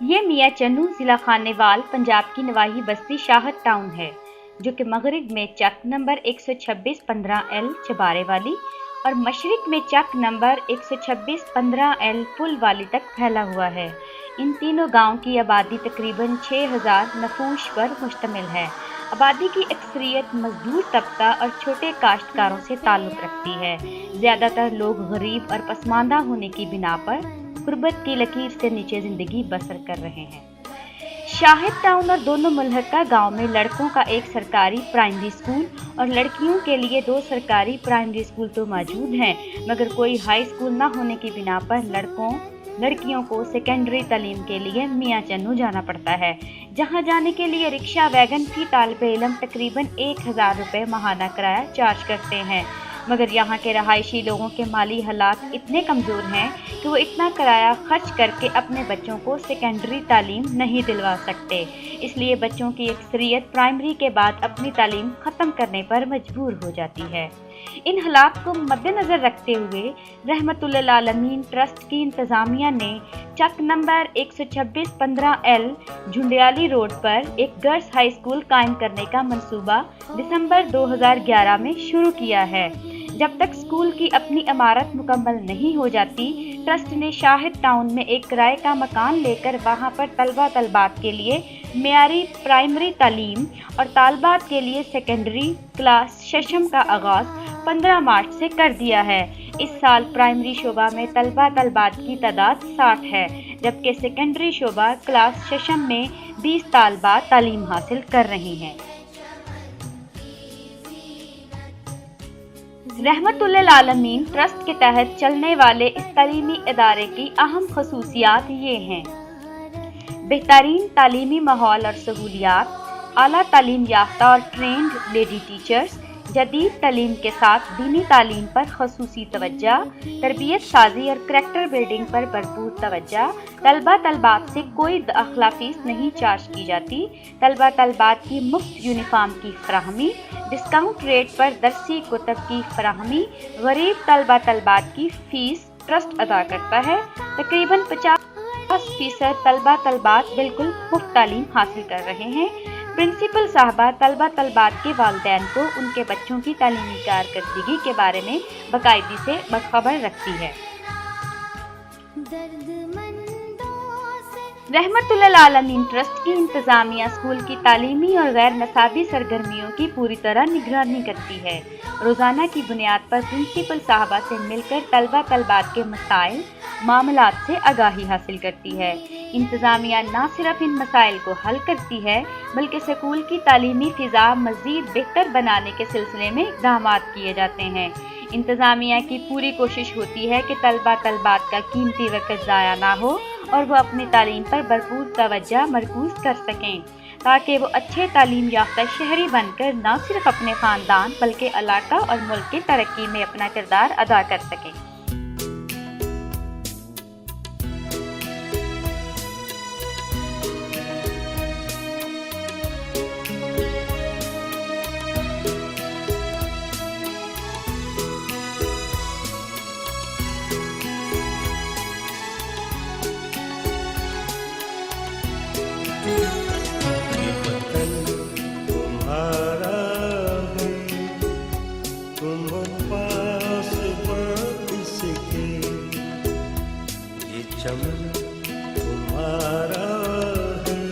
یہ میاں چنو ضلع خانیوال پنجاب کی نواحی بستی شاہد ٹاؤن ہے جو کہ مغرب میں چک نمبر 126-15L چبارے والی اور مشرق میں چک نمبر 126-15L پل والی تک پھیلا ہوا ہے۔ ان تینوں گاؤں کی آبادی تقریباً 6000 نفوس پر مشتمل ہے۔ آبادی کی اکثریت مزدور طبقہ اور چھوٹے کاشتکاروں سے تعلق رکھتی ہے۔ زیادہ تر لوگ غریب اور پسماندہ ہونے کی بنا پر غربت کی لکیر سے نیچے زندگی بسر کر رہے ہیں۔ شاہد ٹاؤن اور دونوں ملحقہ گاؤں میں لڑکوں کا ایک سرکاری پرائمری اسکول اور لڑکیوں کے لیے 2 سرکاری پرائمری اسکول تو موجود ہیں، مگر کوئی ہائی اسکول نہ ہونے کی بنا پر لڑکیوں کو سیکنڈری تعلیم کے لیے میاں چنو جانا پڑتا ہے، جہاں جانے کے لیے رکشہ ویگن فی طالب علم تقریباً 1000 روپے ماہانہ کرایہ چارج کرتے ہیں، مگر یہاں کے رہائشی لوگوں کے مالی حالات اتنے کمزور ہیں کہ وہ اتنا کرایہ خرچ کر کے اپنے بچوں کو سیکنڈری تعلیم نہیں دلوا سکتے، اس لیے بچوں کی اکثریت پرائمری کے بعد اپنی تعلیم ختم کرنے پر مجبور ہو جاتی ہے۔ ان حالات کو مد نظر رکھتے ہوئے رحمت للعالمین ٹرسٹ کی انتظامیہ نے چک نمبر 126-15L جھنڈیالی روڈ پر ایک گرلز ہائی اسکول قائم کرنے کا منصوبہ دسمبر 2011 میں شروع کیا ہے۔ جب تک اسکول کی اپنی عمارت مکمل نہیں ہو جاتی، ٹرسٹ نے شاہد ٹاؤن میں ایک کرائے کا مکان لے کر وہاں پر طلبہ طالبات کے لیے معیاری پرائمری تعلیم اور طالبات کے لیے سیکنڈری کلاس ششم کا آغاز 15 مارچ سے کر دیا ہے۔ اس سال پرائمری شعبہ میں طلبہ طالبات کی تعداد 60 ہے، جبکہ سیکنڈری شعبہ کلاس ششم میں 20 طالبات تعلیم حاصل کر رہی ہیں۔ رحمت للعالمین ٹرسٹ کے تحت چلنے والے اس تعلیمی ادارے کی اہم خصوصیات یہ ہیں: بہترین تعلیمی ماحول اور سہولیات، اعلیٰ تعلیم یافتہ اور ٹرینڈ لیڈی ٹیچرز، جدید تعلیم کے ساتھ دینی تعلیم پر خصوصی توجہ، تربیت سازی اور کریکٹر بلڈنگ پر بھرپور توجہ، طلبہ طالبات سے کوئی داخلہ فیس نہیں چارج کی جاتی، طلبہ طالبات کی مفت یونیفارم کی فراہمی، ڈسکاؤنٹ ریٹ پر درسی کتب کی فراہمی، غریب طلبہ طالبات کی فیس ٹرسٹ ادا کرتا ہے، تقریباً 50% طلبہ طالبات بالکل مفت تعلیم حاصل کر رہے ہیں۔ پرنسپل صاحبہ طلبہ طالبات کے والدین کو ان کے بچوں کی تعلیمی کارکردگی کے بارے میں باقاعدگی سے باخبر رکھتی ہے۔ رحمت للعالمین ٹرسٹ کی انتظامیہ اسکول کی تعلیمی اور غیر نصابی سرگرمیوں کی پوری طرح نگرانی کرتی ہے۔ روزانہ کی بنیاد پر پرنسپل صاحبہ سے مل کر طلبہ طالبات کے مسائل معاملات سے آگاہی حاصل کرتی ہے۔ انتظامیہ نہ صرف ان مسائل کو حل کرتی ہے بلکہ اسکول کی تعلیمی فضا مزید بہتر بنانے کے سلسلے میں اقدامات کیے جاتے ہیں۔ انتظامیہ کی پوری کوشش ہوتی ہے کہ طلبہ طالبات کا قیمتی وقت ضائع نہ ہو اور وہ اپنی تعلیم پر بھرپور توجہ مرکوز کر سکیں تاکہ وہ اچھے تعلیم یافتہ شہری بن کر نہ صرف اپنے خاندان بلکہ علاقہ اور ملک کی ترقی میں اپنا کردار ادا کر سکیں۔ چمن تمہارا ہے،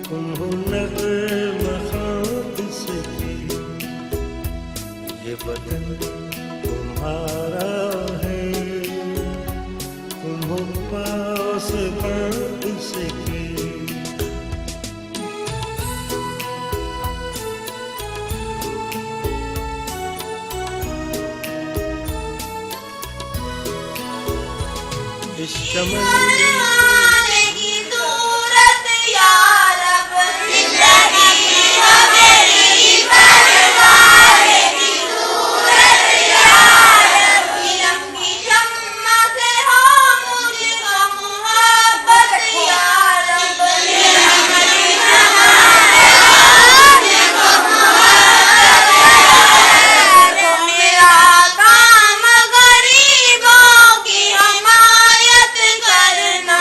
تم نغمہ خواند سکی، یہ وطن تمہارا ہے، تم پاس باندھ سکی۔ اس چمن کرنا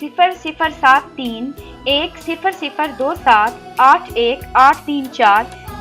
007310278134